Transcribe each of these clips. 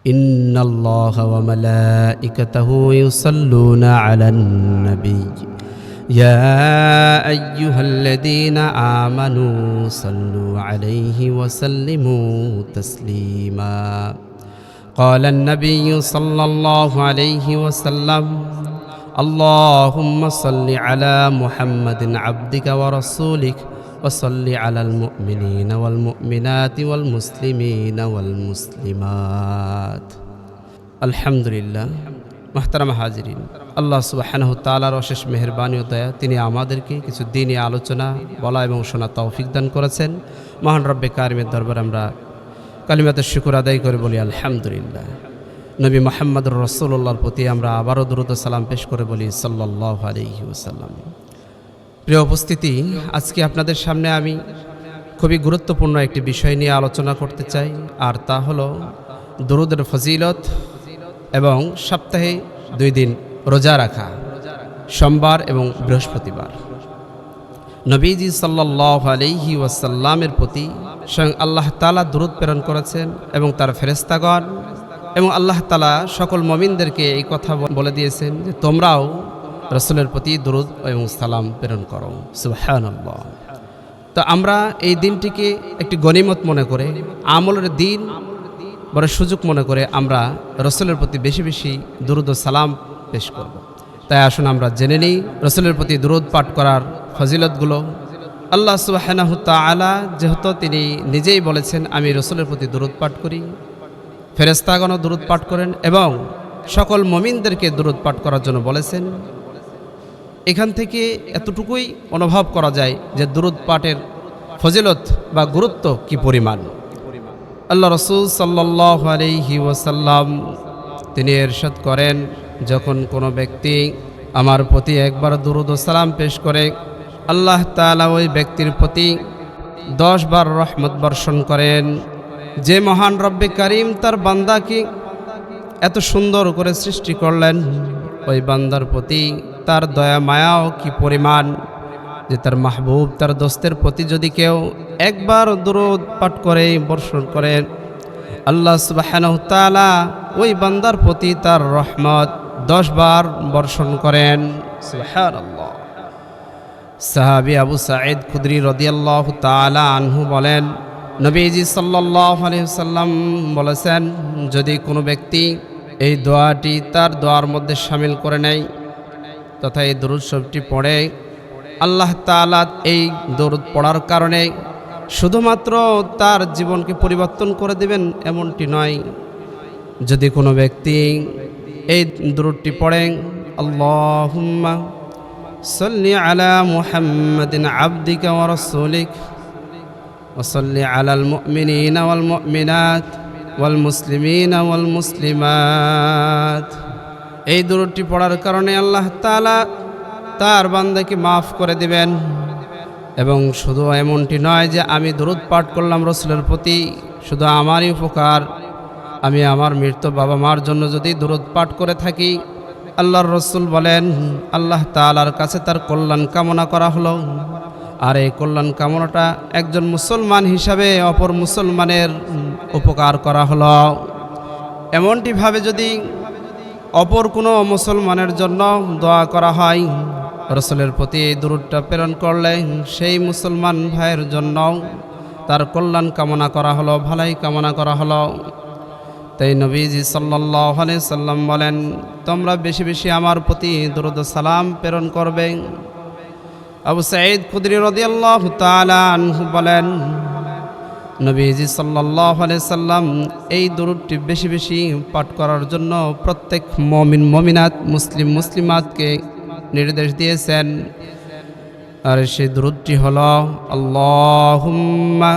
إن الله وملائكته يصلون على النبي يا أيها الذين آمنوا صلوا عليه وسلموا تسليما قال النبي صلى الله عليه وسلم اللهم صل على محمد عبدك ورسولك وصل على المؤمنين والمؤمنات والمسلمين والمسلمات الحمد لله محترم হাজিরিন আল্লাহ সুবহানাহু তাআলার অশেষ মেহেরবানি ও দয়া তিনি আমাদেরকে কিছু দ্বীনি আলোচনা বলা এবং শোনা তৌফিক দান করেছেন। মহান রব্বে কারিমের দরবারে আমরা কালিমাতে শুকর আদায় করে বলি আলহামদুলিল্লাহ। নবী মুহাম্মদুর রাসূলুল্লাহর প্রতি আমরা আবারও দরুদ ও সালাম পেশ করে বলি সাল্লাল্লাহু আলাইহি ওয়াসাল্লাম। প্রিয় উপস্থিতি, আজকে আপনাদের সামনে আমি খুবই গুরুত্বপূর্ণ একটি বিষয় নিয়ে আলোচনা করতে চাই, আর তা হলো দরুদের ফজিলত এবং সপ্তাহে 2 দিন রোজা রাখা, সোমবার এবং বৃহস্পতিবার। নবীজি সাল্লাল্লাহু আলাইহি ওয়াসাল্লামের প্রতি স্বয়ং আল্লাহ তাআলা দরুদ প্রেরণ করেছেন এবং তার ফেরেশতাগণ এবং আল্লাহ তাআলা সকল মুমিনদেরকে এই কথা বলে দিয়েছেন যে তোমরাও রাসূলের প্রতি দরুদ এবং সালাম প্রেরণ করো। সুবহানাল্লাহ। তো আমরা এই দিনটিকে একটি গনিমত মনে করে, আমলের দিন বড় সুযোগ মনে করে আমরা রাসূলের প্রতি বেশি বেশি দরুদ ও সালাম পেশ করব। তাই আসুন আমরা জেনে নিই রাসূলের প্রতি দরুদ পাঠ করার ফজিলতগুলো। আল্লাহ সুবহানাহু তাআলা যেহেতু তিনি নিজেই বলেছেন আমি রাসূলের প্রতি দরুদ পাঠ করি, ফেরেশতাগণও দরুদ পাঠ করেন এবং সকল মুমিনদেরকে দরুদ পাঠ করার জন্য বলেছেন। এখান থেকে এতটুকুই অনুভব করা যায় যে দরুদ পাঠের ফজিলত বা গুরুত্ব কি পরিমাণ। আল্লাহ রাসূল সাল্লাল্লাহু আলাইহি ওয়াসাল্লাম তিনি ইরশাদ করেন, যখন কোনো ব্যক্তি আমার প্রতি একবার দরুদ ও সালাম পেশ করে আল্লাহ তাআলা ওই ব্যক্তির প্রতি 10 বার রহমত বর্ষণ করেন। যে মহান রব্বে কারিম তার বান্দাকে এত সুন্দর করে সৃষ্টি করলেন, ওই বান্দার প্রতি তার দয়া মায়াও কি পরিমাণ যে তার মাহবুব তার দোস্তের প্রতি যদি কেউ একবার দরুদ পাঠ করে বর্ষণ করেন, আল্লাহ সুবহানাহু তাআলা ওই বান্দার প্রতি তার রহমত 10 বার বর্ষণ করেন। সুবহানাল্লাহ। সাহাবী আবু সাঈদ খুদরি রাদিয়াল্লাহু তাআলা আনহু বলেন, নবীজি সাল্লাল্লাহু আলাইহি ওয়াসাল্লাম বলেছেন, যদি কোনো ব্যক্তি এই দোয়াটি তার দোয়ার মধ্যে শামিল করে নেয় তথা এই দরুদ শরীফটি পড়ে, আল্লাহ তাআলা এই দরুদ পড়ার কারণে শুধুমাত্র তার জীবনকে পরিবর্তন করে দেবেন এমনটি নয়। যদি কোনো ব্যক্তি এই দরুদটি পড়ে, আল্লাহুম্মা সাল্লি আলা মুহাম্মাদিন আবদিকা ওয়া রাসূলিক ওয়া সাল্লি আলাল মুমিনিনা ওয়াল মুমিনাত ওয়াল মুসলিমিনা ওয়াল মুসলিমাত, এই দরুদটি পড়ার কারণে আল্লাহ তাআলা তার বান্দাকে মাফ করে দিবেন। এবং শুধু এমনটি নয় যে আমি দরুদ পাঠ করলাম রাসূলের প্রতি, শুধু আমারই উপকার, আমি আমার মৃত বাবা মার জন্য যদি দরুদ পাঠ করে থাকি, আল্লাহর রাসূল বলেন আল্লাহ তাআলার কাছে তার কল্যাণ কামনা করা হলো। আর এই কল্যাণ কামনাটা একজন মুসলমান হিসাবে অপর মুসলমানের উপকার করা হলো। এমনটিভাবে যদি অপর কোনো মুসলমানের জন্য দোয়া করা হয়, রাসূলের প্রতি এই দরুদটা প্রেরণ করলে সেই মুসলমান ভাইয়ের জন্য তার কল্যাণ কামনা করা হলো, ভালাই কামনা করা হলো। তাই নবীজি সাল্লাল্লাহু আলাইহি সাল্লাম বলেন, তোমরা বেশি বেশি আমার প্রতি দরুদ ও সালাম প্রেরণ করবে। আবু সাঈদ খুদরি রাদিয়াল্লাহু তাআলা আনহু বলেন, নবীজি সাল্লাল্লাহু আলাইহি সাল্লাম এই দরুদটি বেশি বেশি পাঠ করার জন্য প্রত্যেক মুমিন মুমিনাত মুসলিম মুসলিমাতকে নির্দেশ দিয়েছেন। আর সেই দরুদটি হলো আল্লাহুম্মা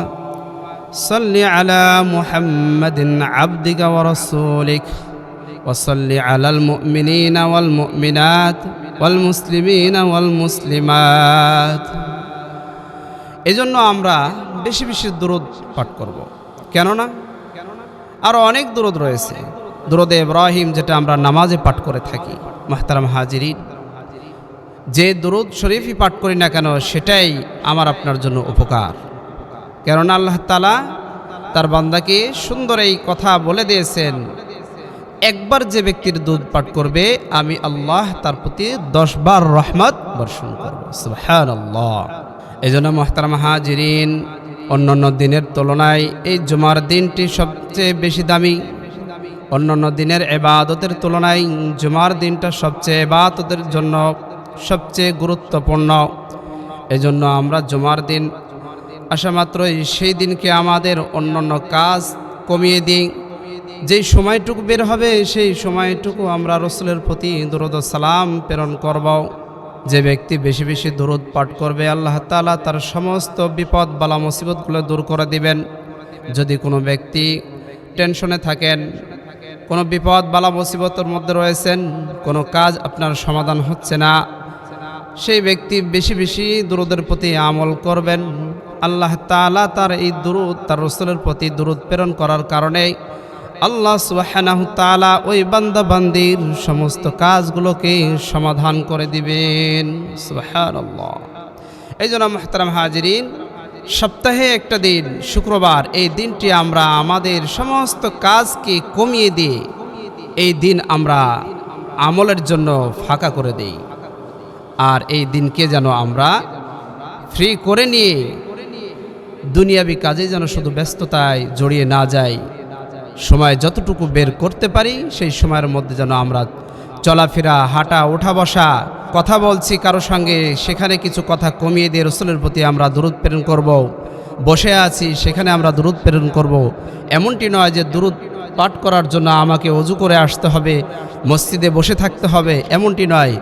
সাল্লি আলা মুহাম্মাদিন আবদিকা ওয়া রাসূলিক ওয়া সাল্লি আলাল মুমিনিনা ওয়াল মুমিনাত ওয়াল মুসলিমিনা ওয়াল মুসলিমাত। এজন্য আমরা বেশি বেশি দরুদ পাঠ করব। কেননা আরও অনেক দরুদ রয়েছে। দরুদে ইব্রাহিম যেটা আমরা নামাজে পাঠ করে থাকি, মুহতারাম হাজিরিন, যে দরুদ শরীফই পাঠ করি না কেন সেটাই আমার আপনার জন্য উপকার। কেননা আল্লাহ তাআলা তার বান্দাকে সুন্দর এই কথা বলে দিয়েছেন একবার যে ব্যক্তির দুধ পাঠ করবে আমি আল্লাহ তার প্রতি 10 বার রহমত বর্ষণ করব। সুবহানাল্লাহ। এজন্য মুহতারাম হাজিরিন, অন্যান্য দিনের তুলনায় এই জুমার দিনটি সবচেয়ে বেশি দামি। অন্যান্য দিনের ইবাদতের তুলনায় জুমার দিনটা সবচেয়ে ইবাদতের জন্য সবচেয়ে গুরুত্বপূর্ণ। এজন্য আমরা জুমার দিন আসা মাত্রই সেই দিনকে আমাদের অন্যান্য কাজ কমিয়ে দিই। যেই সময়টুকু বের হবে সেই সময়টুকু আমরা রাসূলের প্রতি দরুদ ও সালাম প্রেরণ করব। যে ব্যক্তি বেশি বেশি দরুদ পাঠ করবে আল্লাহ তাআলা তার সমস্ত বিপদ বালা মুসিবতগুলো দূর করে দিবেন। যদি কোনো ব্যক্তি টেনশনে থাকেন, কোনো বিপদ বালা মুসিবতের মধ্যে রয়েছেন, কোনো কাজ আপনার সমাধান হচ্ছে না, সেই ব্যক্তি বেশি বেশি দরুদের প্রতি আমল করবেন। আল্লাহ তাআলা তার এই দরুদ তার রাসূলের প্রতি দরুদ প্রেরণ করার কারণে আল্লাহ সুবহানাহু তাআলা ওই বান্দা বান্দির সমস্ত কাজগুলোকে সমাধান করে দিবেন। সুবহানাল্লাহ। এই জন্য মুহতারাম হাজিরিন, সপ্তাহে একটা দিন শুক্রবার, এই দিনটি আমরা আমাদের সমস্ত কাজকে কমিয়ে দিয়ে এই দিন আমরা আমলের জন্য ফাঁকা করে দেই। আর এই দিনকে যেন আমরা ফ্রি করে নিয়ে দুনিয়াবি কাজে যেন শুধু ব্যস্ততায় জড়িয়ে না যাই। সময় যতটুকু বের করতে পারি সেই সময়ের মধ্যে যেন আমরা চলাফেরা, হাঁটা, ওঠা বসা, কথা বলছি কারো সঙ্গে, সেখানে কিছু কথা কমিয়ে দিয়ে রাসূলের প্রতি আমরা দরুদ প্রেরণ করব। বসে আছি সেখানে আমরা দরুদ প্রেরণ করব। এমনটি নয় যে দরুদ পাঠ করার জন্য আমাকে ওযু করে আসতে হবে, মসজিদে বসে থাকতে হবে, এমনটি নয়।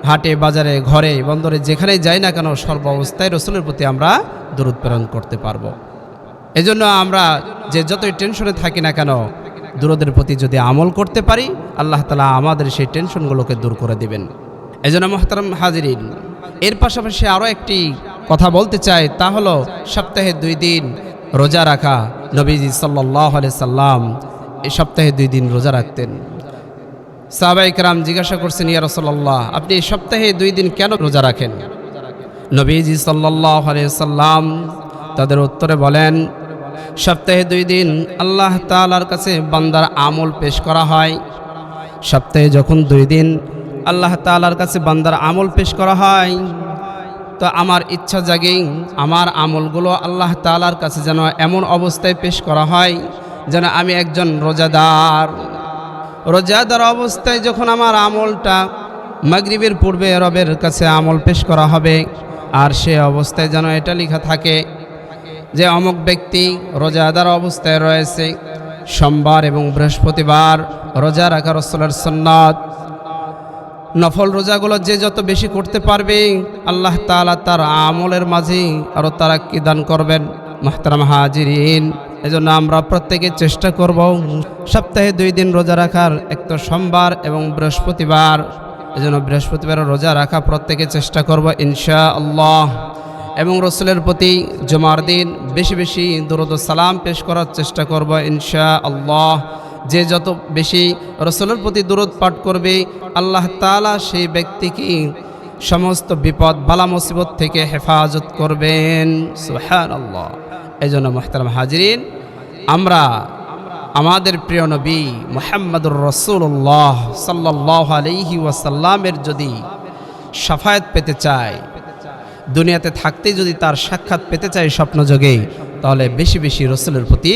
হাটে, বাজারে, ঘরে, বন্দরে যেখানেই যাই না কেন সর্ব অবস্থায় রাসূলের প্রতি আমরা দরুদ প্রেরণ করতে পারবো। এজন্য আমরা যে যতই টেনশনে থাকি না কেন দরুদের প্রতি যদি আমল করতে পারি আল্লাহ তাআলা আমাদের সেই টেনশনগুলোকে দূর করে দিবেন। এজন্য মুহতারাম হাজিরিন, এর পাশাপাশি আরও একটি কথা বলতে চাই, তা হলো সপ্তাহে 2 দিন রোজা রাখা। নবীজি সাল্লাল্লাহু আলাইহি সাল্লাম এই সপ্তাহে 2 দিন রোজা রাখতেন। সাহাবায়ে কেরাম জিজ্ঞাসা করছেন, ইয়া রাসূলুল্লাহ, আপনি এই সপ্তাহে 2 দিন কেন রোজা রাখেন? নবীজি সাল্লাল্লাহু আলাইহি সাল্লাম তাদের উত্তরে বলেন, সপ্তাহে 2 দিন আল্লাহ তাআলার কাছে বান্দার আমল পেশ করা হয়। সপ্তাহে যখন 2 দিন আল্লাহ তাআলার কাছে বান্দার আমল পেশ করা হয়, তো আমার ইচ্ছা জাগে আমার আমলগুলো আল্লাহ তাআলার কাছে যেন এমন অবস্থায় পেশ করা হয় যেন আমি একজন রোজাদার অবস্থায় যখন আমার আমলটা মাগরিবের পূর্বে রবের কাছে আমল পেশ করা হবে, আর সে অবস্থায় যেন এটা লেখা থাকে যে অমুক ব্যক্তি রোজাদার অবস্থায় রয়েছে, সোমবার এবং বৃহস্পতিবার রোজা রাখা রাসূলের সুন্নাত। নফল রোজাগুলো যে যত বেশি করতে পারবে আল্লাহ তাআলা তার আমলের মাঝে আরও তারাক্কি দান করবেন। মুহতারাম হাজিরিন, এজন্য আমরা প্রত্যেকে চেষ্টা করব সপ্তাহে 2 দিন রোজা রাখার, এক তো সোমবার এবং বৃহস্পতিবার। এজন্য বৃহস্পতিবার রোজা রাখা প্রত্যেকে চেষ্টা করব ইনশাআল্লাহ। এবং রাসূলের প্রতি জুমার দিন বেশি বেশি দরুদ ও সালাম পেশ করার চেষ্টা করব ইনশাআল্লাহ। যে যত বেশি রাসূলের প্রতি দরুদ পাঠ করবে আল্লাহ তাআলা সেই ব্যক্তিকে সমস্ত বিপদ বালা মুসিবত থেকে হেফাজত করবেন। সুবহানাল্লাহ। এজন্য মুহতারাম হাজিরিন, আমরা আমাদের প্রিয় নবী মুহাম্মদুর রাসূলুল্লাহ সাল্লাল্লাহু আলাইহি ওয়াসাল্লামের যদি শাফায়াত পেতে চাই, দুনিয়াতে থাকতেই যদি তার সাক্ষাৎ পেতে চাই স্বপ্নযোগে, তাহলে বেশি বেশি রাসূলের প্রতি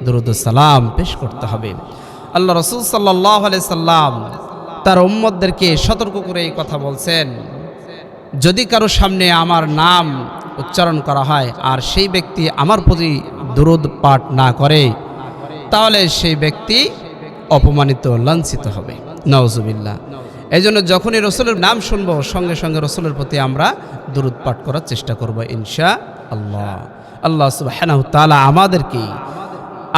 দরুদ ও সালাম পেশ করতে হবে। আল্লাহ রাসূল সাল্লাল্লাহু আলাইহি সাল্লাম তার উম্মতদেরকে সতর্ক করে এই কথা বলছেন, যদি কারো সামনে আমার নাম উচ্চারণ করা হয় আর সেই ব্যক্তি আমার প্রতি দরুদ পাঠ না করে, তাহলে সেই ব্যক্তি অপমানিত, লাঞ্ছিত হবে। নাউজুবিল্লাহ। এই জন্য যখনই রাসূলের নাম শুনব সঙ্গে সঙ্গে রাসূলের প্রতি আমরা দরুদ পাঠ করার চেষ্টা করব ইনশাআল্লাহ। আল্লাহ সুবহানাহু তাআলা আমাদেরকে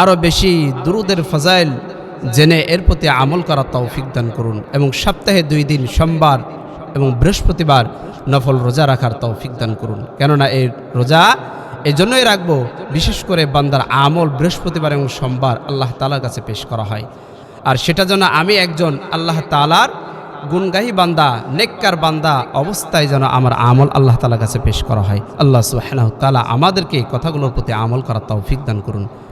আরও বেশি দরুদের ফজাইল জেনে এর প্রতি আমল করার তৌফিক দান করুন, এবং সপ্তাহে 2 দিন সোমবার এবং বৃহস্পতিবার নফল রোজা রাখার তৌফিক দান করুন। কেননা এই রোজা এই জন্যই রাখবো, বিশেষ করে বান্দার আমল বৃহস্পতিবার এবং সোমবার আল্লাহ তাআলার কাছে পেশ করা হয়, আর সেটা যেন আমি একজন আল্লাহ তাআলার গুণগাহী বান্দা, নেককার বান্দা অবস্থায় যেন আমার আমল আল্লাহ তাআলার কাছে পেশ করা হয়। আল্লাহ সুবহানাহু তাআলা আমাদেরকে এই কথাগুলোর প্রতি আমল করার তৌফিক দান করুন।